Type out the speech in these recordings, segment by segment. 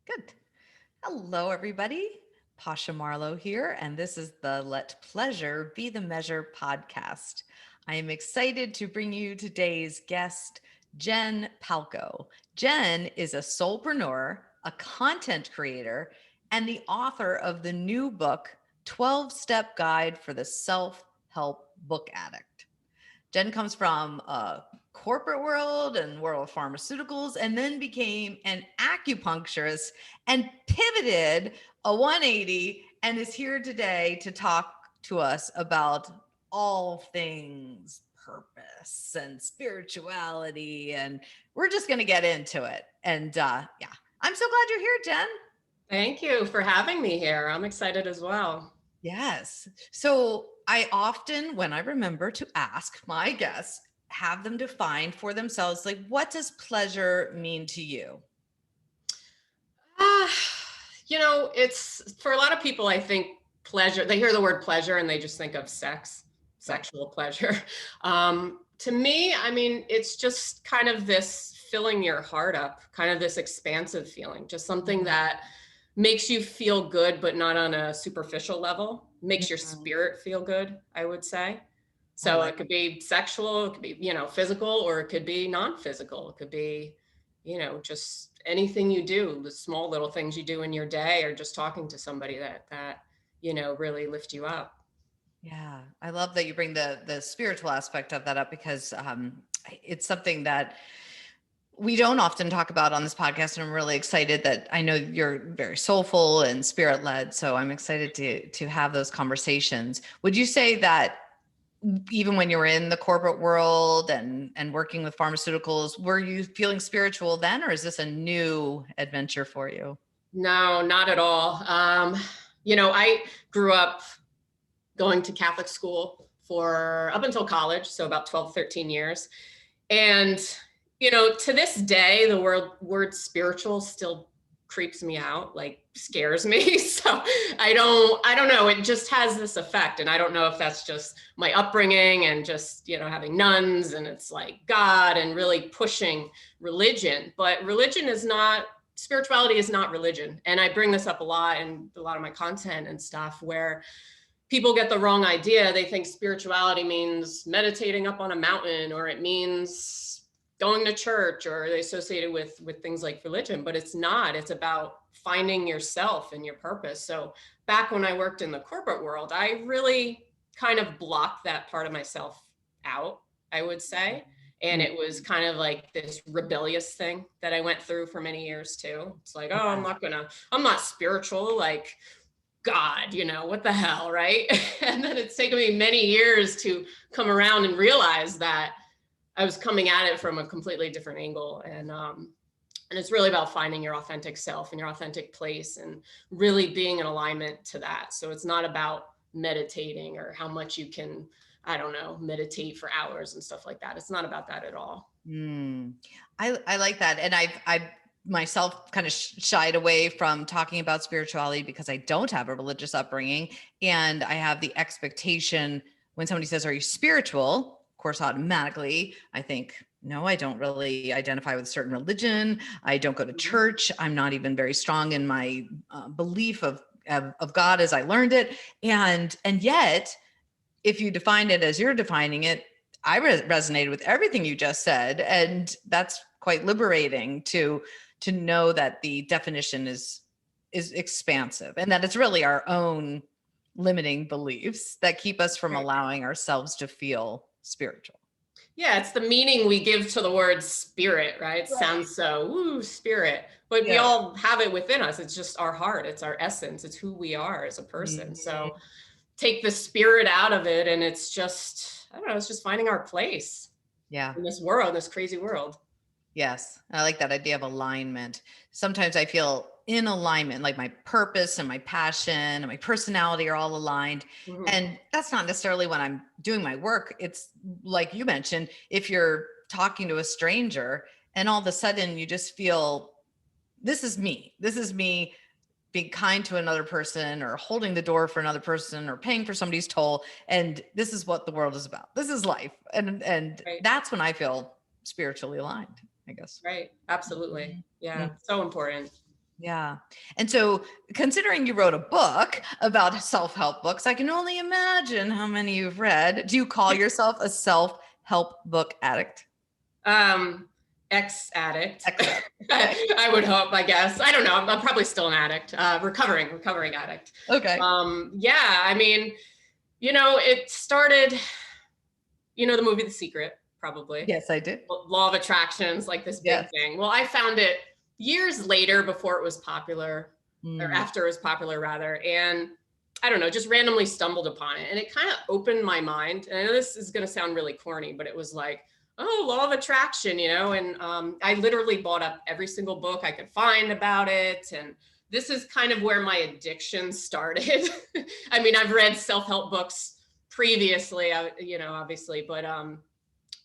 Good. Hello, everybody. Pasha Marlowe here, and this is the Let Pleasure Be the Measure podcast. I am excited to bring you today's guest, Jen Palko. Jen is a soulpreneur, a content creator, and the author of the new book, 12-Step Guide for the Self-Help Book Addict. Jen comes from a corporate world and world of pharmaceuticals, and then became an acupuncturist and pivoted a 180 and is here today to talk to us about all things purpose and spirituality. And we're just going to get into it. And yeah, I'm so glad you're here, Jen. Thank you for having me here. I'm excited as well. Yes. So I often, when I remember to ask my guests, have them define for themselves, like, what does pleasure mean to you? Ah, it's for a lot of people, I think pleasure, they hear the word pleasure and they just think of sex, Right. sexual pleasure. To me, I mean, it's just kind of this filling your heart up, kind of this expansive feeling, just something that makes you feel good, but not on a superficial level, makes your Mhm. spirit feel good, I would say. I So like it could be sexual, it could be, physical, or it could be non-physical. It could be, just anything you do, the small little things you do in your day, or just talking to somebody that really lift you up. Yeah, I love that you bring the spiritual aspect of that up because it's something that we don't often talk about on this podcast, and I'm really excited that I know you're very soulful and spirit led. So I'm excited to have those conversations. Would you say that even when you were in the corporate world and working with pharmaceuticals, were you feeling spiritual then, or is this a new adventure for you? No, not at all. I grew up going to Catholic school for up until college, so about 12, 13 years. And, to this day, the word spiritual still creeps me out, like scares me. So I don't know. It just has this effect. And I don't know if that's just my upbringing and just, having nuns and it's like God and really pushing religion. But religion is not, spirituality is not religion. And I bring this up a lot in a lot of my content and stuff where people get the wrong idea. They think spirituality means meditating up on a mountain, or it means going to church, or they associate it with things like religion, but it's not. It's about finding yourself and your purpose. So back when I worked in the corporate world, I really kind of blocked that part of myself out, I would say. And Mm, it was kind of like this rebellious thing that I went through for many years too. It's like, oh, yeah. I'm not spiritual. Like, God, what the hell, right? And then it's taken me many years to come around and realize that I was coming at it from a completely different angle. And it's really about finding your authentic self and your authentic place and really being in alignment to that. So it's not about meditating or how much you can, I don't know, meditate for hours and stuff like that. It's not about that at all. Mm. I like that. And I've myself kind of shied away from talking about spirituality because I don't have a religious upbringing. And I have the expectation when somebody says, "Are you spiritual?" Of course, automatically I think, no, I don't really identify with a certain religion. I don't go to Mhm. church. I'm not even very strong in my belief of God as I learned it. And yet, if you define it as you're defining it, I resonated with everything you just said, and that's quite liberating to know that the definition is expansive and that it's really our own limiting beliefs that keep us from Right. allowing ourselves to feel spiritual. Yeah, it's the meaning we give to the word spirit, right? It Right. sounds so, woo, spirit. But we Yeah. all have it within us. It's just our heart, it's our essence, it's who we are as a person. Mhm. So take the spirit out of it, and it's just, I don't know, it's just finding our place Yeah. in this world, this crazy world. Yes, I like that idea of alignment. Sometimes I feel in alignment, like my purpose and my passion and my personality are all aligned. Mhm. And that's not necessarily when I'm doing my work. It's like you mentioned, if you're talking to a stranger and all of a sudden you just feel, this is me. This is me being kind to another person or holding the door for another person or paying for somebody's toll. And this is what the world is about. This is life. And Right, that's when I feel spiritually aligned, I guess. right. Absolutely. Mhm. Yeah, so important. Yeah. And so considering you wrote a book about self-help books, I can only imagine how many you've read. Do you call yourself a self-help book addict? Um, Ex-addict. Excellent. Okay. I would hope, I guess. I don't know. I'm probably still an addict, recovering addict. Okay. Yeah, I mean, it started, the movie The Secret, probably. Yes, I did. Law of attraction's like this big Yes. thing. Well, I found it years later before it was popular, or Mm. after it was popular rather. And I don't know, just randomly stumbled upon it. And it kind of opened my mind. And I know this is going to sound really corny, but it was like, oh, law of attraction, and I literally bought up every single book I could find about it. And this is kind of where my addiction started. I mean, I've read self-help books previously, obviously, but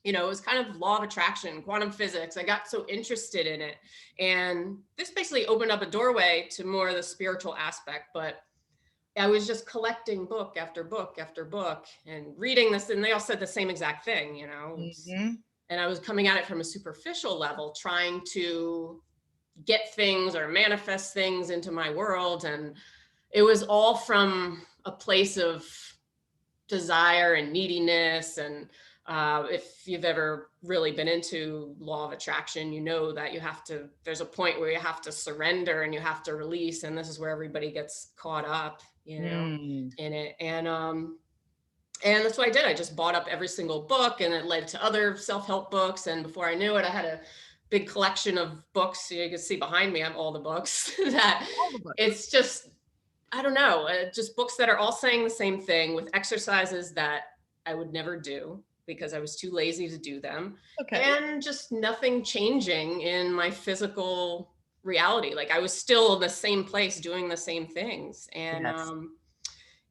it was kind of law of attraction, quantum physics. I got so interested in it. And this basically opened up a doorway to more of the spiritual aspect. But I was just collecting book after book after book and reading this. And they all said the same exact thing, Mhm. And I was coming at it from a superficial level, trying to get things or manifest things into my world. And it was all from a place of desire and neediness. And if you've ever really been into law of attraction, you know that there's a point where you have to surrender and you have to release. And this is where everybody gets caught up, Mm. in it. And that's what I did. I just bought up every single book, and it led to other self-help books. And before I knew it, I had a big collection of books. You can see behind me, I'm all the books that All the books. it's just, I don't know, just books that are all saying the same thing with exercises that I would never do because I was too lazy to do them, Okay. and just nothing changing in my physical reality. Like I was still in the same place doing the same things. Yes.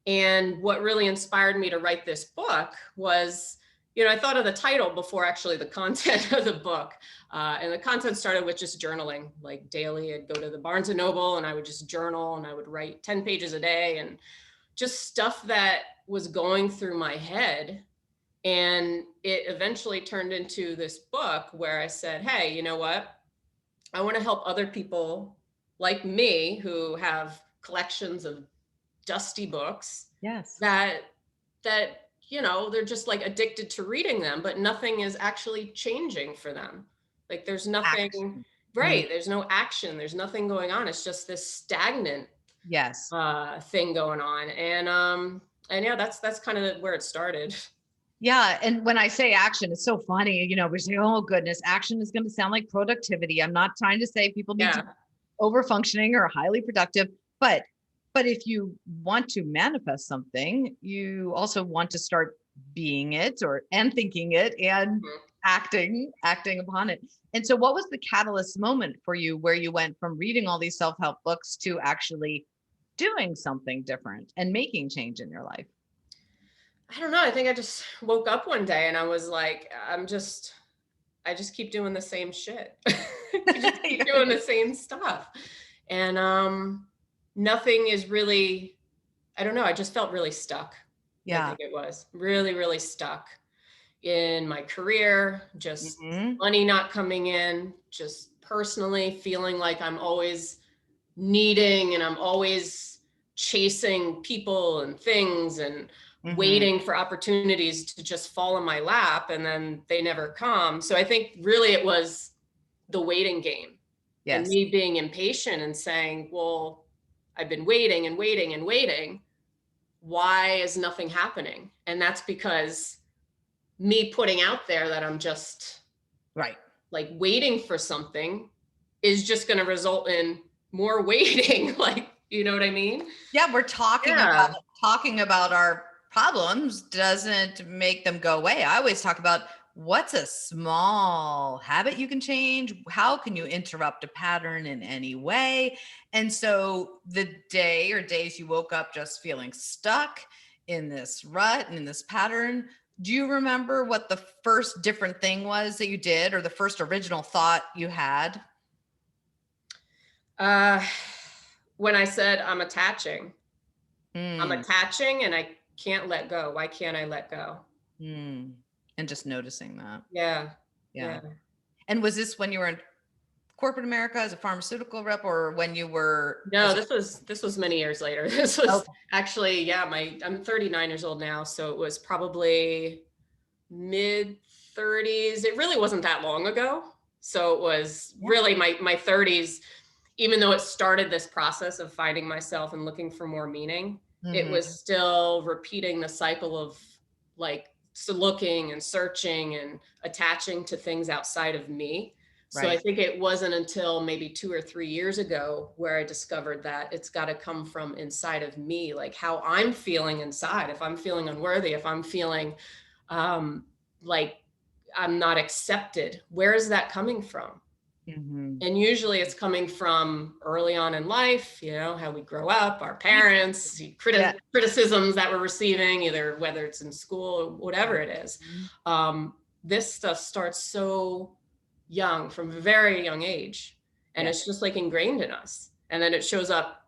And what really inspired me to write this book was, I thought of the title before actually the content of the book. And the content started with just journaling, like daily. I'd go to the Barnes and Noble and I would just journal, and I would write 10 pages a day, and just stuff that was going through my head. And it eventually turned into this book where I said, hey, you know what? I want to help other people like me who have collections of dusty books Yes. that they're just like addicted to reading them, but nothing is actually changing for them. Like there's nothing, Action. Mm. right, there's no action, there's nothing going on. It's just this stagnant Yes. thing going on. And yeah, that's kind of where it started. Yeah. And when I say action, it's so funny. We say, oh goodness, action is going to sound like productivity. I'm not trying to say people need to Yeah. be over functioning or highly productive, but if you want to manifest something, you also want to start being it and thinking it and Mhm. acting upon it. And so what was the catalyst moment for you where you went from reading all these self-help books to actually doing something different and making change in your life? I don't know. I think I just woke up one day and I was like, I just keep doing the same shit. I just keep doing the same stuff. And nothing is really, I don't know, I just felt really stuck. I Yeah. think it was really, really stuck in my career, just Mhm. money not coming in, just personally feeling like I'm always needing and I'm always chasing people and things and Mhm. waiting for opportunities to just fall in my lap, and then they never come. So I think really it was the waiting game and Yes. me being impatient and saying, well, I've been waiting and waiting and waiting. Why is nothing happening? And that's because me putting out there that I'm just Right. like waiting for something is just going to result in more waiting. Like, you know what I mean? Yeah, we're Yeah. talking about our problems doesn't make them go away. I always talk about what's a small habit you can change? How can you interrupt a pattern in any way? And so the day or days you woke up just feeling stuck in this rut and in this pattern, do you remember what the first different thing was that you did or the first original thought you had? Uh, when I said I'm Hmm. attaching and I can't let go. Why can't I let go? Hmm. And just noticing that. Yeah. Yeah. Yeah. And was this when you were in corporate America as a pharmaceutical rep, or when you were No, as a, this was many years later. This was okay. actually, yeah, I'm 39 years old now, so it was probably mid 30s. It really wasn't that long ago. So it was Yeah. really my 30s, even though it started this process of finding myself and looking for more meaning, it was Hmm. still repeating the cycle of like so looking and searching and attaching to things outside of me. So I Right. think it wasn't until maybe 2 or 3 years ago where I discovered that it's got to come from inside of me, like how I'm feeling inside. If I'm feeling unworthy, if I'm feeling like I'm not accepted, where is that coming from? Hmm. And usually it's coming from early on in life, how we grow up, our parents, Yeah. criticisms that we're receiving, either whether it's in school or whatever it is. Mhm. Um, this stuff starts so young, from a very young age, and Yes. it's just like ingrained in us. And then it shows up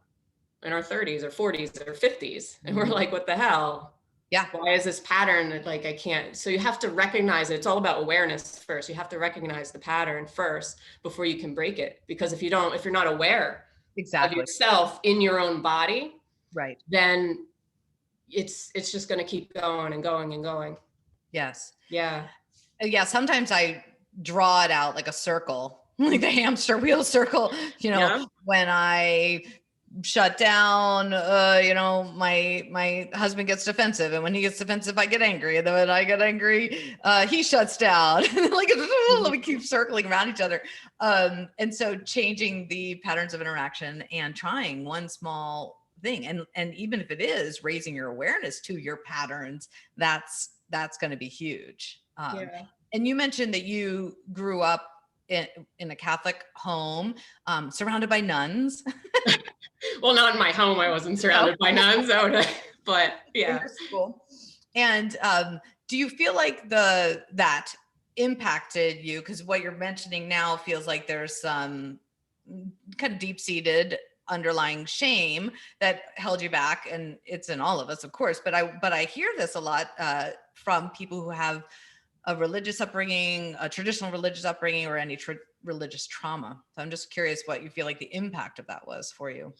in our 30s or 40s or 50s, and we're Mhm. like, what the hell? Yeah. Why is this pattern that like I can't? So you have to recognize it. It's all about awareness first. You have to recognize the pattern first before you can break it. Because if you're not aware of Exactly. yourself in your own body, Right. then it's just going to keep going and going and going. Yes. Yeah. Yeah. Sometimes I draw it out like a circle, like the hamster wheel circle, Yeah. when I shut down, my husband gets defensive, and when he gets defensive, I get angry, and then when I get angry, he shuts down. Like we keep circling around each other. And so changing the patterns of interaction and trying one small thing, and even if it is raising your awareness to your patterns, that's going to be huge. Yeah. And you mentioned that you grew up in a Catholic home, surrounded by nuns. Well, not in my home. I wasn't No. surrounded by nuns, but In yeah. your school. And do you feel like that impacted you? Because what you're mentioning now feels like there's some kind of deep-seated underlying shame that held you back, and it's in all of us, of course. But I hear this a lot from people who have a religious upbringing, a traditional religious upbringing, or any religious trauma. So I'm just curious what you feel like the impact of that was for you.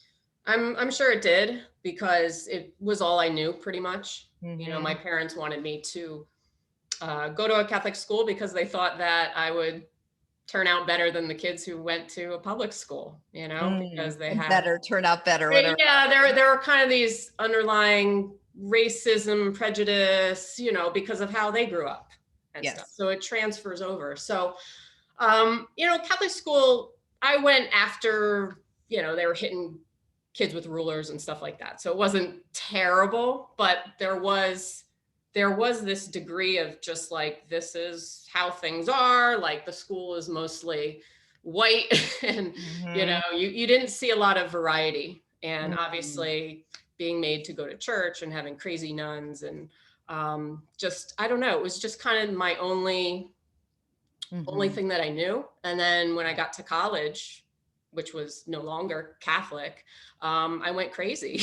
I'm sure it did, because it was all I knew pretty much. My Mm-hmm. parents wanted me to go to a Catholic school because they thought that I would turn out better than the kids who went to a public school, because they And had, better, turn out better, whatever. yeah, there are kind of these underlying racism, prejudice, because of how they grew up and stuff. Yes. So it transfers over. So, Catholic school, I went after, they were hitting kids with rulers and stuff like that. So it wasn't terrible, but there was this degree of just like, this is how things are. Like the school is mostly white and, Mm-hmm. you didn't see a lot of variety. And Mm-hmm. obviously being made to go to church and having crazy nuns and just, I don't know, it was just kind of my only Mm-hmm. thing that I knew. And then when I got to college, which was no longer Catholic, I went crazy,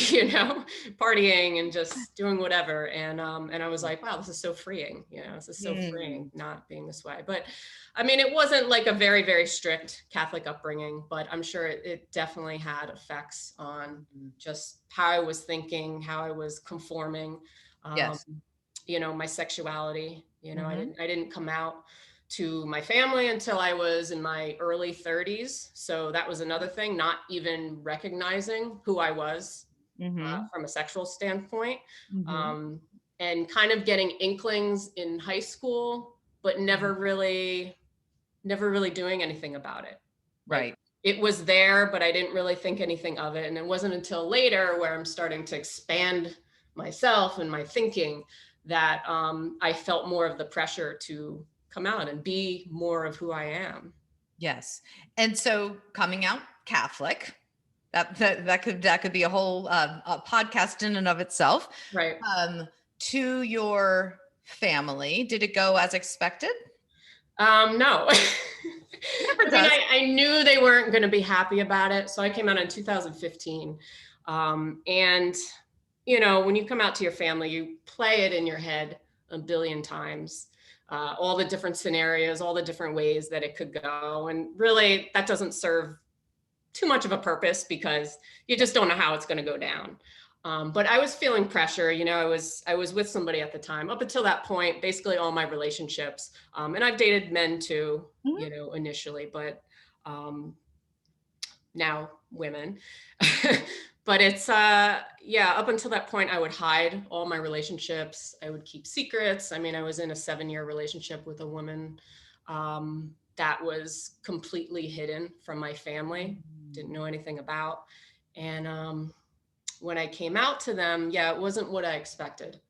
partying and just doing whatever. And I was like, wow, this is so freeing. This is so freeing Mm. not being this way. But I mean, it wasn't like a very, very strict Catholic upbringing, but I'm sure it definitely had effects on just how I was thinking, how I was conforming, um, Yes. my sexuality. Mm-hmm. I didn't come out to my family until I was in my early 30s. So that was another thing, not even recognizing who I was Mm-hmm. from a sexual standpoint, Mm-hmm. um, and kind of getting inklings in high school, but never really doing anything about it. Like Right. it was there, but I didn't really think anything of it. And it wasn't until later where I'm starting to expand myself and my thinking that I felt more of the pressure to come out and be more of who I am. Yes. And so coming out Catholic, that could be a whole a podcast in and of itself. Right. Um, to your family, did it go as expected? No. Never I mean, does. I knew they weren't going to be happy about it. So I came out in 2015. And, when you come out to your family, you play it in your head a billion times. all the different scenarios, all the different ways that it could go. And really, that doesn't serve too much of a purpose because you just don't know how it's going to go down. But I was feeling pressure. I was with somebody at the time. Up until that point, basically all my relationships, and I've dated men too, initially, but now women. But it's up until that point, I would hide all my relationships. I would keep secrets. I mean, I was in a 7-year relationship with a woman that was completely hidden from my family, didn't know anything about. And when I came out to them, it wasn't what I expected.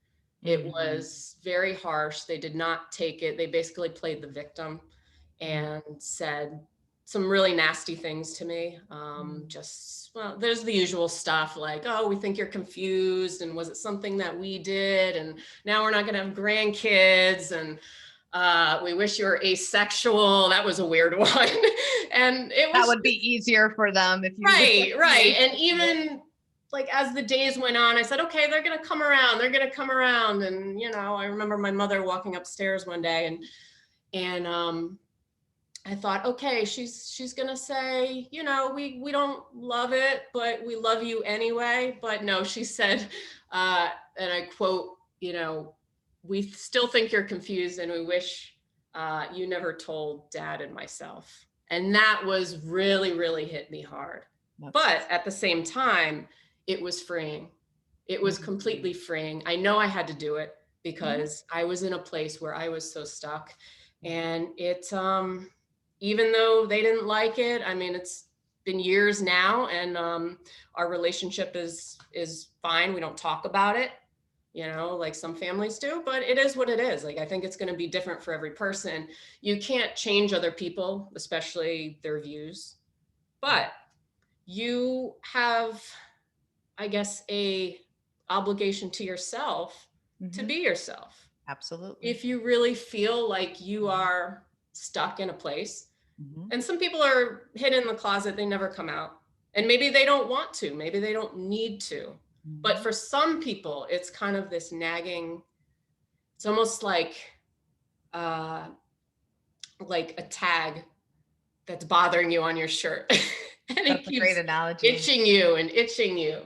It was very harsh. They did not take it. They basically played the victim and said some really nasty things to me. There's the usual stuff like, oh, we think you're confused. And was it something that we did? And now we're not going to have grandkids. And we wish you were asexual. That was a weird one. And it was, that would be easier for them if you right. And even like as the days went on, I said, okay, they're going to come around. They're going to come around. And, I remember my mother walking upstairs one day and I thought, okay, she's going to say, we don't love it, but we love you anyway. But no, she said, and I quote, we still think you're confused and we wish you never told Dad and myself. And that was really, really hit me hard. But at the same time, it was freeing. It was completely freeing. I know I had to do it because I was in a place where I was so stuck. And it, even though they didn't like it, I mean, it's been years now and our relationship is fine. We don't talk about it, like some families do, but it is what it is. Like, I think it's going to be different for every person. You can't change other people, especially their views, but you have, I guess, a obligation to yourself to be yourself. Absolutely. If you really feel like you are stuck in a place, and some people are hidden in the closet, they never come out. And maybe they don't want to, maybe they don't need to. But for some people, it's kind of this nagging, it's almost like a tag that's bothering you on your shirt. And that's it keeps a great analogy. itching you.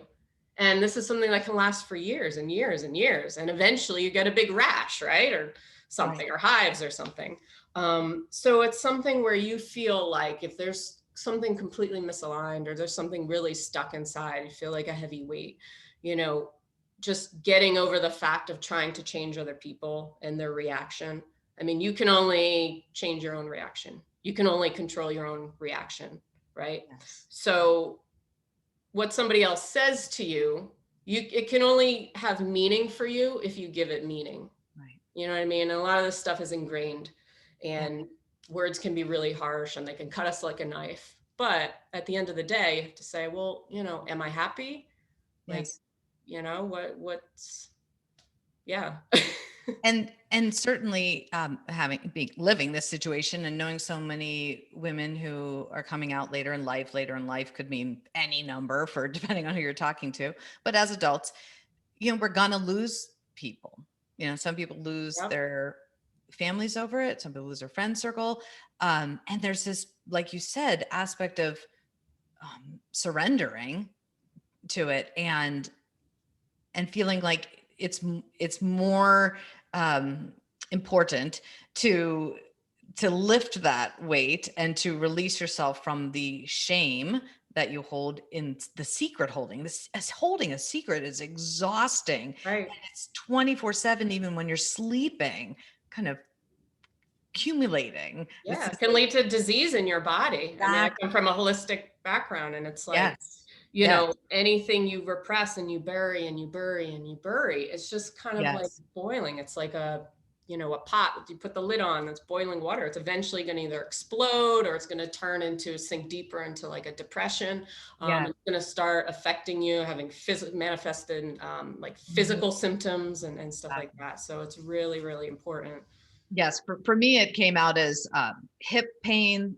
And this is something that can last for years and years and years. And eventually you get a big rash, right? Or something, or hives or something. So it's something where you feel like if there's something completely misaligned or there's something really stuck inside, you feel like a heavy weight, just getting over the fact of trying to change other people and their reaction. I mean, you can only change your own reaction. You can only control your own reaction, right? Yes. So what somebody else says to you, it can only have meaning for you if you give it meaning. Right. You know what I mean? And a lot of this stuff is ingrained and words can be really harsh and they can cut us like a knife. But at the end of the day, you have to say, well, am I happy? Yes. Like, what's, yeah. And certainly living this situation and knowing so many women who are coming out later in life could mean any number for depending on who you're talking to. But as adults, we're gonna lose people. Some people lose their families over it. Some people lose their friend circle. And there's this, like you said, aspect of surrendering to it and feeling like it's more important to lift that weight and to release yourself from the shame that you hold in the secret holding. This as holding a secret is exhausting. Right. And it's 24/7, even when you're sleeping, kind of accumulating. Yeah, it can lead to disease in your body. Exactly. I mean, I come from a holistic background and it's like, anything you repress and you bury and you bury and you bury, it's just kind of like boiling. It's like a pot that you put the lid on that's boiling water. It's eventually going to either explode or it's going to turn into sink deeper into like a depression. It's going to start affecting you, having manifested like physical symptoms and stuff like that. So it's really, really important. Yes. For me, it came out as hip pain,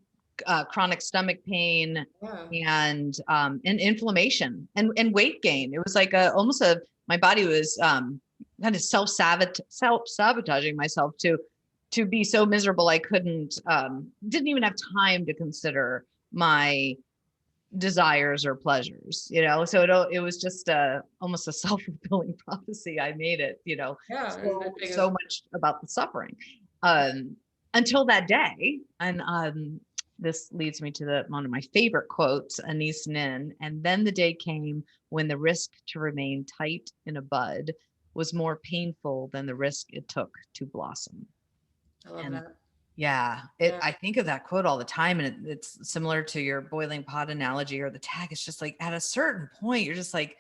chronic stomach pain, and inflammation and weight gain. It was like my body was kind of self-sabotaging myself to to be so miserable I couldn't, didn't even have time to consider my desires or pleasures, so it was just almost a self-fulfilling prophecy. I made it, Yeah. And the thing so is, much about the suffering, um until that day. And this leads me to one of my favorite quotes, Anise Nin. And then the day came when the risk to remain tight in a bud was more painful than the risk it took to blossom. I love And that. yeah, Yeah. I think of that quote all the time, and it's similar to your boiling pot analogy or the tag. It's just like at a certain point, you're just like,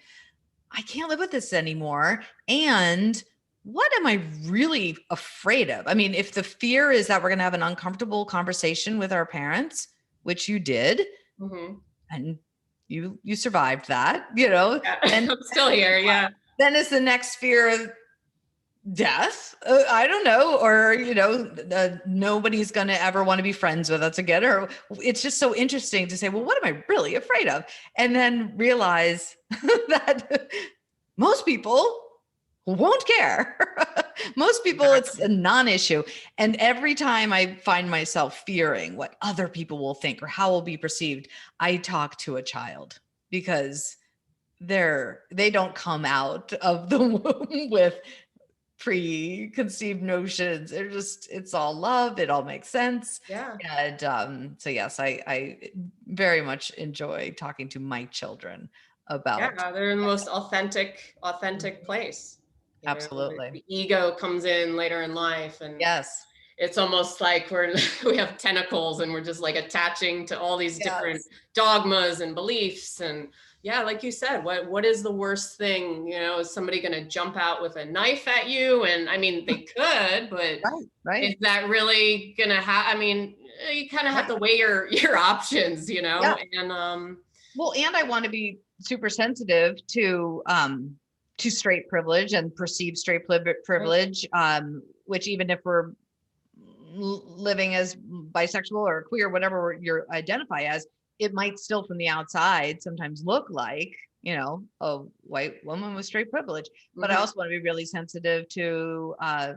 I can't live with this anymore. And what am I really afraid of? I mean, if the fear is that we're going to have an uncomfortable conversation with our parents, which you did, Mm-hmm. and you survived that, Yeah. then I'm still here. Yeah. then is the next fear of death. I don't know. Or nobody's going to ever want to be friends with us again. Or it's just so interesting to say, well, what am I really afraid of? And then realize that most people won't care. Most people, it's Exactly. a non-issue. And every time I find myself fearing what other people will think or how will be perceived, I talk to a child, because they don't come out of the womb with preconceived notions. It's all love. It all makes sense. Yeah. And so yes, I very much enjoy talking to my children about. Yeah. They're in the most authentic place. Absolutely. The ego comes in later in life, and Yes. it's almost like we have tentacles and we're just like attaching to all these different Yes. dogmas and beliefs. And yeah, like you said, what is the worst thing? Is somebody going to jump out with a knife at you? And I mean, they could, but Right. Right. is that really going to I mean, you kind of have Right. to weigh your options, Yeah. and Well, and I want to be super sensitive to straight privilege and perceived straight right. privilege, which even if we're living as bisexual or queer, whatever you identify as, it might still from the outside sometimes look like, a white woman with straight privilege. But I Mhm. also want to be really sensitive to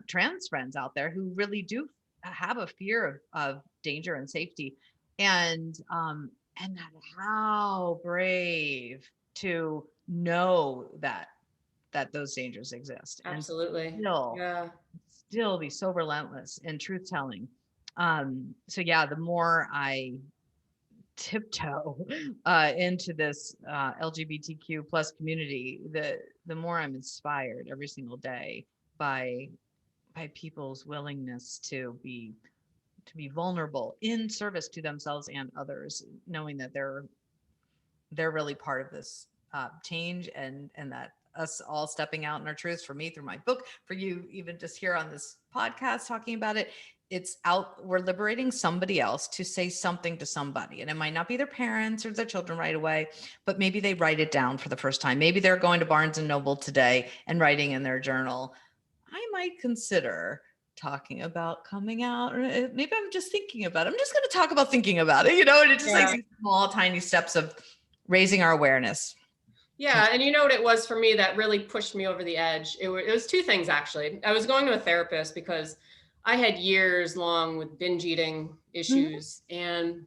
trans friends out there who really do have a fear of danger and safety. And that how brave to know that those dangers exist, and Absolutely. still Yeah. still be so relentless in truth telling. So yeah, the more I tiptoe into this LGBTQ plus community, the more I'm inspired every single day by people's willingness to be vulnerable in service to themselves and others, knowing that they're really part of this change, and that us all stepping out in our truths, for me through my book, for you even just here on this podcast talking about it, it's out, we're liberating somebody else to say something to somebody. And it might not be their parents or their children right away, but maybe they write it down for the first time. Maybe they're going to Barnes and Noble today and writing in their journal, I might consider talking about coming out. Or maybe I'm just thinking about it. I'm just going to talk about thinking about it, and it's just like Yeah. these small, tiny steps of raising our awareness. Yeah, and you know what it was for me that really pushed me over the edge? It was two things, actually. I was going to a therapist because I had years long with binge eating Mhm. issues, and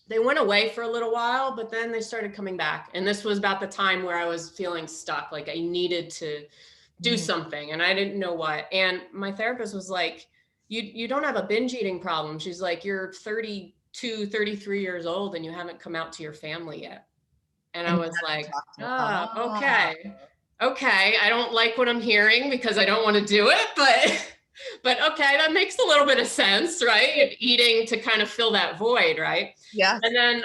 they went away for a little while, but then they started coming back. And this was about the time where I was feeling stuck, like I needed to do Mhm. something and I didn't know what. And my therapist was like, you don't have a binge eating problem. She's like, you're 32, 33 years old and you haven't come out to your family yet. And I And you was haven't like, talked to, okay. Okay. I don't like what I'm hearing because I don't want to do it, but okay, that makes a little bit of sense, right? Eating to kind of fill that void, right? yes. And then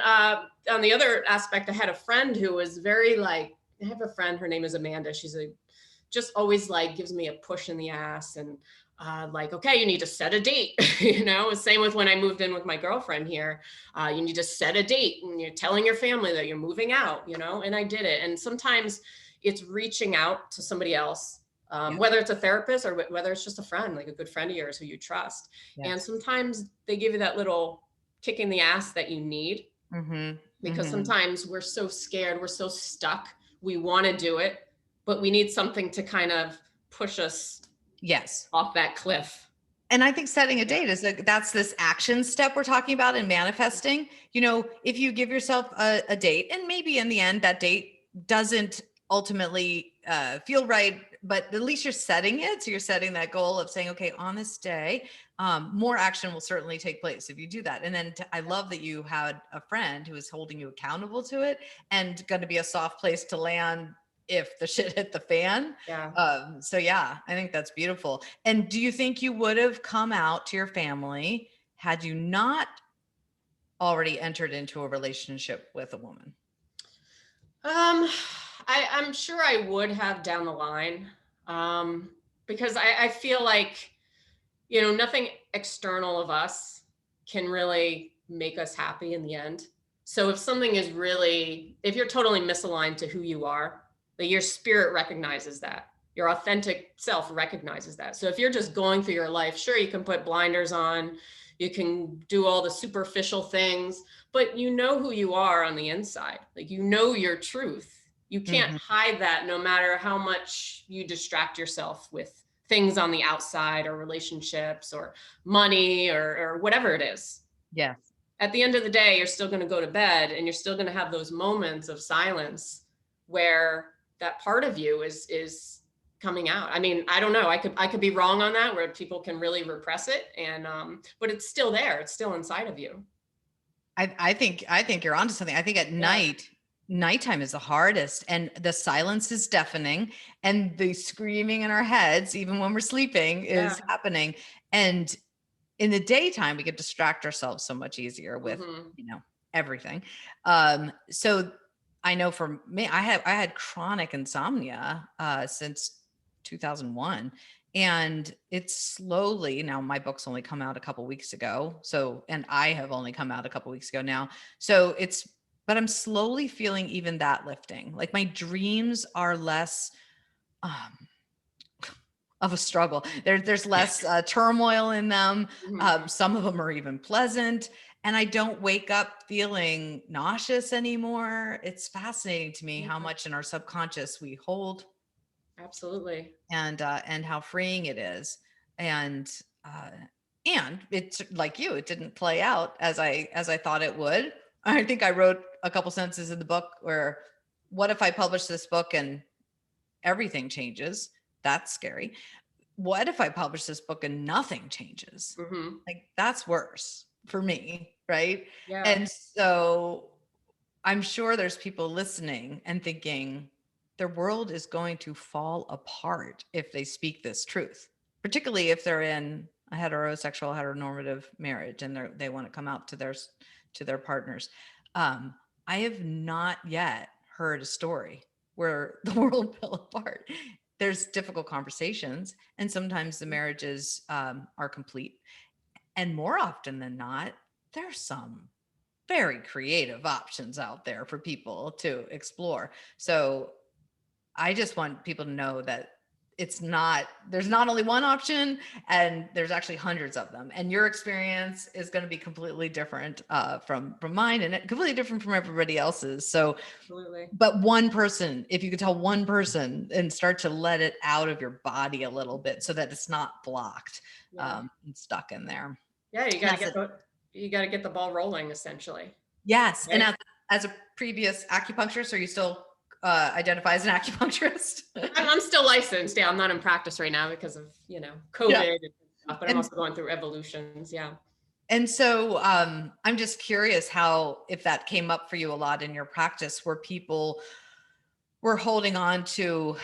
on the other aspect, I had a friend who was very like, I have a friend, her name is Amanda. She's just always like gives me a push in the ass and like, okay, you need to set a date. Same with when I moved in with my girlfriend here. You need to set a date and you're telling your family that you're moving out, and I did it. And sometimes it's reaching out to somebody else, Yeah. whether it's a therapist or whether it's just a friend, like a good friend of yours who you trust. And Yes. sometimes they give you that little kick in the ass that you need, Mm-hmm. because Mm-hmm. sometimes we're so scared, we're so stuck, we want to do it, but we need something to kind of push us Yes. off that cliff. And I think setting a date is that's this action step we're talking about in manifesting. If you give yourself a date, and maybe in the end that date doesn't ultimately feel right, but at least you're setting it. So you're setting that goal of saying, okay, on this day, more action will certainly take place if you do that. And then I love that you had a friend who is holding you accountable to it and going to be a soft place to land if the shit hit the fan. Yeah. So yeah, I think that's beautiful. And do you think you would have come out to your family had you not already entered into a relationship with a woman? I'm sure I would have down the line, because I feel like, nothing external of us can really make us happy in the end. So if you're totally misaligned to who you are, that your spirit recognizes that. Your authentic self recognizes that. So if you're just going through your life, sure, you can put blinders on, you can do all the superficial things, but you know who you are on the inside. Like, your truth. You can't Mhm. hide that no matter how much you distract yourself with things on the outside or relationships or money or whatever it is. Yes. At the end of the day, you're still going to go to bed and you're still going to have those moments of silence where that part of you is coming out. I mean, I don't know. I could be wrong on that, where people can really repress it, and but it's still there. It's still inside of you. I think you're onto something. I think at Yeah. nighttime is the hardest, and the silence is deafening, and the screaming in our heads, even when we're sleeping, Yeah. is happening. And in the daytime, we could distract ourselves so much easier with, Hmm. you know, everything. So I know for me, I had chronic insomnia since 2001. And it's slowly, now my book's only come out a couple weeks ago. So, and I have only come out a couple weeks ago now. So but I'm slowly feeling even that lifting. Like my dreams are less um, of a struggle. There's less turmoil in them. Hmm. Some of them are even pleasant, and I don't wake up feeling nauseous anymore. It's fascinating to me how Yeah, much in our subconscious we hold, absolutely. and how freeing it is. And uh, and it's like you, it didn't play out as I thought it would. I think I wrote a couple sentences in the book where, what if I publish this book and everything changes? That's scary. What if I publish this book and nothing changes? Hmm. Like, that's worse for me, right? Yeah. And so I'm sure there's people listening and thinking their world is going to fall apart if they speak this truth, particularly if they're in a heterosexual, heteronormative marriage and they want to come out to their partners. Um, I have not yet heard a story where the world fell apart. There's difficult conversations, and sometimes the marriages are complete. And more often than not, there's some very creative options out there for people to explore. So I just want people to know that there's not only one option, and there's actually hundreds of them. And your experience is going to be completely different from mine, and completely different from everybody else's. So, Absolutely. but one person, if you could tell one person and start to let it out of your body a little bit so that it's not blocked Yeah. and stuck in there. Yeah. That's it. You got to get the ball rolling, essentially. Yes. And Right. as a previous acupuncturist, are you still identify as an acupuncturist? I'm still licensed. Yeah, I'm not in practice right now because of, Yeah. COVID and stuff, but I'm And also going through evolutions. Yeah. so I'm just curious how, if that came up for you a lot in your practice, where people were holding on to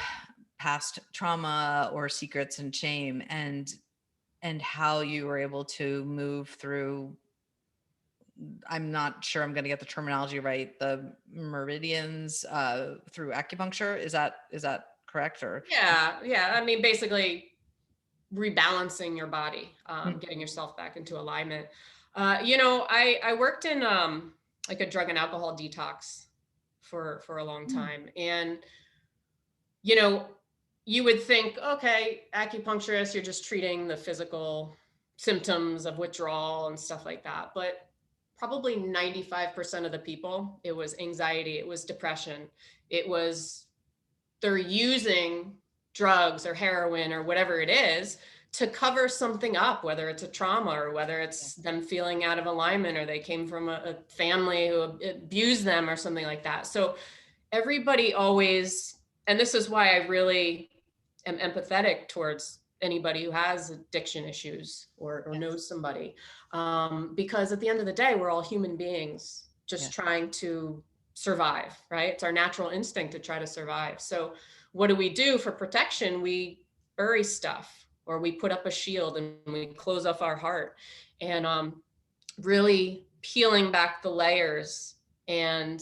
past trauma or secrets and shame, and how you were able to move through, I'm not sure I'm going to get the terminology right, the meridians through acupuncture. Is that correct? Or Yeah. Yeah. I mean, basically rebalancing your body, Mm. getting yourself back into alignment. I worked in like a drug and alcohol detox for a long Mm. time, and you know, you would think, okay, acupuncturist, you're just treating the physical symptoms of withdrawal and stuff like that. But probably 95% of the people, it was anxiety, it was depression, it was they're using drugs or heroin or whatever it is to cover something up, whether it's a trauma or whether it's them feeling out of alignment or they came from a family who abused them or something like that. So everybody always, and this is why I really am empathetic towards anybody who has addiction issues or Yes. knows somebody, because at the end of the day, we're all human beings just Yes. trying to survive, right? It's our natural instinct to try to survive. So what do we do for protection? We bury stuff, or we put up a shield and we close off our heart, and really peeling back the layers. And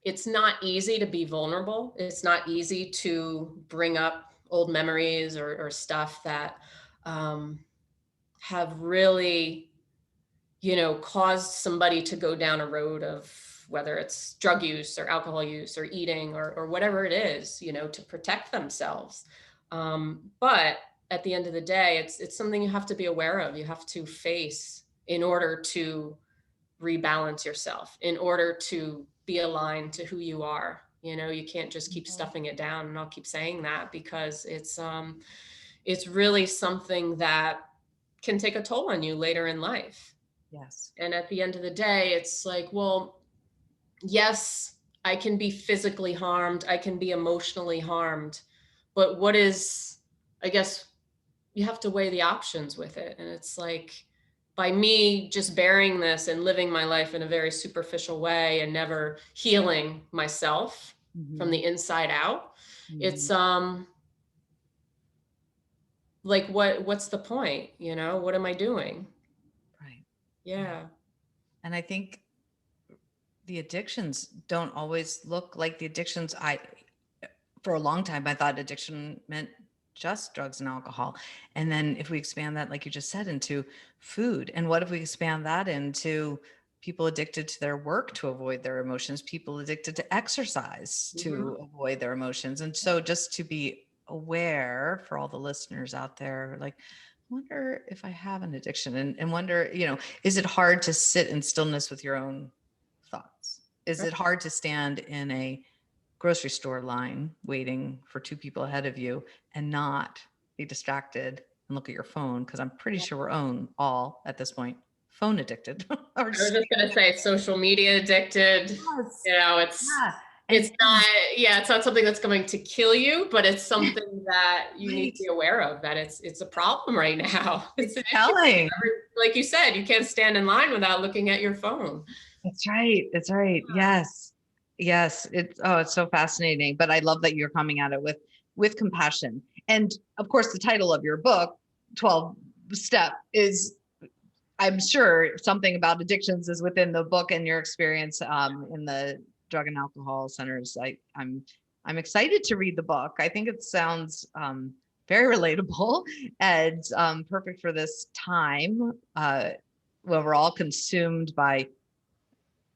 it's not easy to be vulnerable. It's not easy to bring up old memories or stuff that have really, caused somebody to go down a road of whether it's drug use or alcohol use or eating or whatever it is, to protect themselves. But at the end of the day, it's something you have to be aware of. You have to face in order to rebalance yourself, in order to be aligned to who you are. You can't just keep stuffing it down. And I'll keep saying that because it's really something that can take a toll on you later in life. Yes. And at the end of the day, it's like, well, yes, I can be physically harmed, I can be emotionally harmed, but I guess you have to weigh the options with it. And it's like, by me just bearing this and living my life in a very superficial way and never healing myself from the inside out, it's like, what's the point? What am I doing? Right. Yeah. And I think the addictions don't always look like the addictions for a long time, I thought addiction meant just drugs and alcohol. And then if we expand that, like you just said, into food, and what if we expand that into people addicted to their work to avoid their emotions, people addicted to exercise to avoid their emotions. And so just to be aware for all the listeners out there, like, wonder if I have an addiction, and wonder, is it hard to sit in stillness with your own thoughts? Is it hard to stand in a grocery store line waiting for two people ahead of you and not be distracted and look at your phone? Because I'm pretty sure we're all at this point phone addicted. I was just going to say social media addicted. Yes. It's not, it's not something that's going to kill you, but it's something that you need to be aware of, that it's a problem right now. It's an telling. issue. Like you said, you can't stand in line without looking at your phone. That's right. That's right. Yes. It's so fascinating. But I love that you're coming at it with compassion. And of course, the title of your book, 12 Step, is, I'm sure, something about addictions is within the book and your experience in the drug and alcohol centers. I'm excited to read the book. I think it sounds very relatable and perfect for this time where we're all consumed by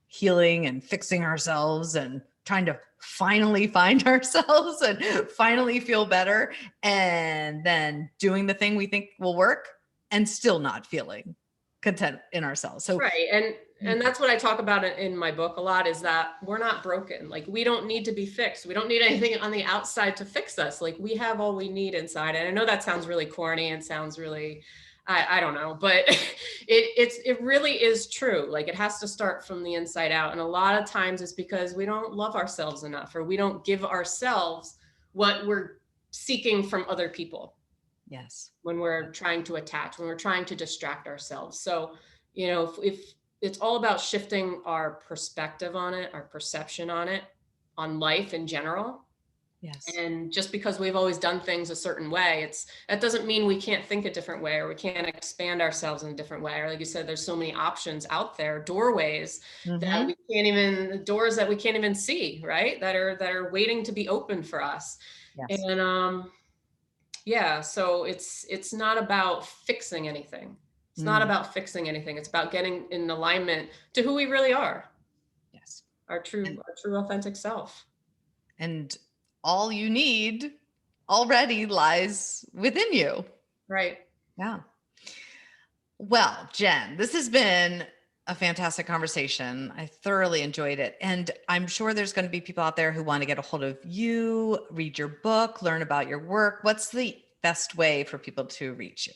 healing and fixing ourselves and trying to finally find ourselves and finally feel better, and then doing the thing we think will work and still not feeling content in ourselves. So right. And that's what I talk about in my book a lot, is that we're not broken. Like, we don't need to be fixed. We don't need anything on the outside to fix us. Like, we have all we need inside. And I know that sounds really corny and sounds really, I don't know, but it really is true. Like, it has to start from the inside out. And a lot of times it's because we don't love ourselves enough, or we don't give ourselves what we're seeking from other people. Yes. When we're trying to attach, when we're trying to distract ourselves. So, if it's all about shifting our perspective on it, our perception on it, on life in general. Yes. And just because we've always done things a certain way, that doesn't mean we can't think a different way, or we can't expand ourselves in a different way. Or like you said, there's so many options out there, doorways that we can't even, doors that we can't even see, right? That are waiting to be opened for us. Yes. And so it's not about fixing anything. It's not about fixing anything. It's about getting in alignment to who we really are. Yes. Our true authentic self. And all you need already lies within you. Right. Yeah. Well, Jen, this has been a fantastic conversation. I thoroughly enjoyed it. And I'm sure there's going to be people out there who want to get a hold of you, read your book, learn about your work. What's the best way for people to reach you?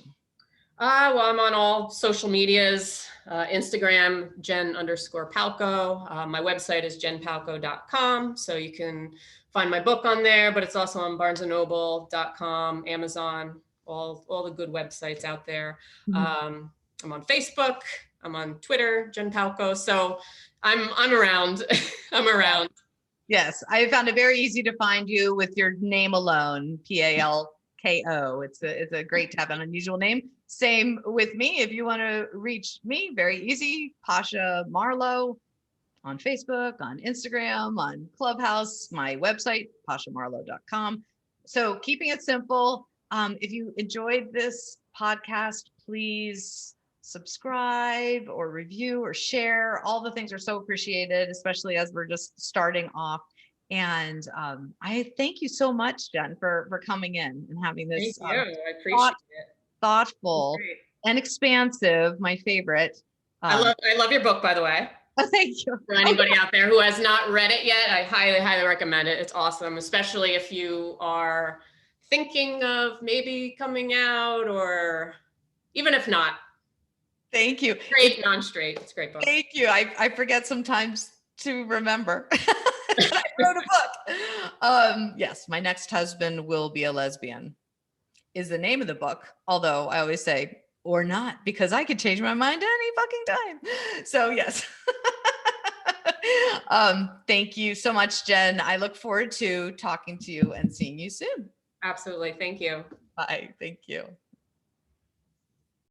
Well, I'm on all social medias, Instagram, Jen_Palko. My website is jenpalko.com. So you can find my book on there, but it's also on barnesandnoble.com, Amazon, all the good websites out there. I'm on Facebook. I'm on Twitter, Jen Palko. So I'm around. I'm around. Yes, I found it very easy to find you with your name alone, Palko. It's a great to have an unusual name. Same with me. If you want to reach me, very easy. Pasha Marlowe on Facebook, on Instagram, on Clubhouse, my website, pashamarlowe.com. So keeping it simple. If you enjoyed this podcast, please subscribe or review or share. All the things are so appreciated, especially as we're just starting off. And I thank you so much, Jen, for coming in and having this Thank you. I appreciate it. thoughtful and expansive, my favorite. I love your book, by the way. Thank you. For anybody out there who has not read it yet, I highly, highly recommend it. It's awesome, especially if you are thinking of maybe coming out, or even if not. Thank you. Straight, non-straight. It's a great book. Thank you. I forget sometimes to remember that I wrote a book. Yes, My Next Husband Will Be a Lesbian is the name of the book. Although I always say, or not, because I could change my mind any fucking time. So yes. Thank you so much, Jen. I look forward to talking to you and seeing you soon. Absolutely. Thank you. Bye. Thank you.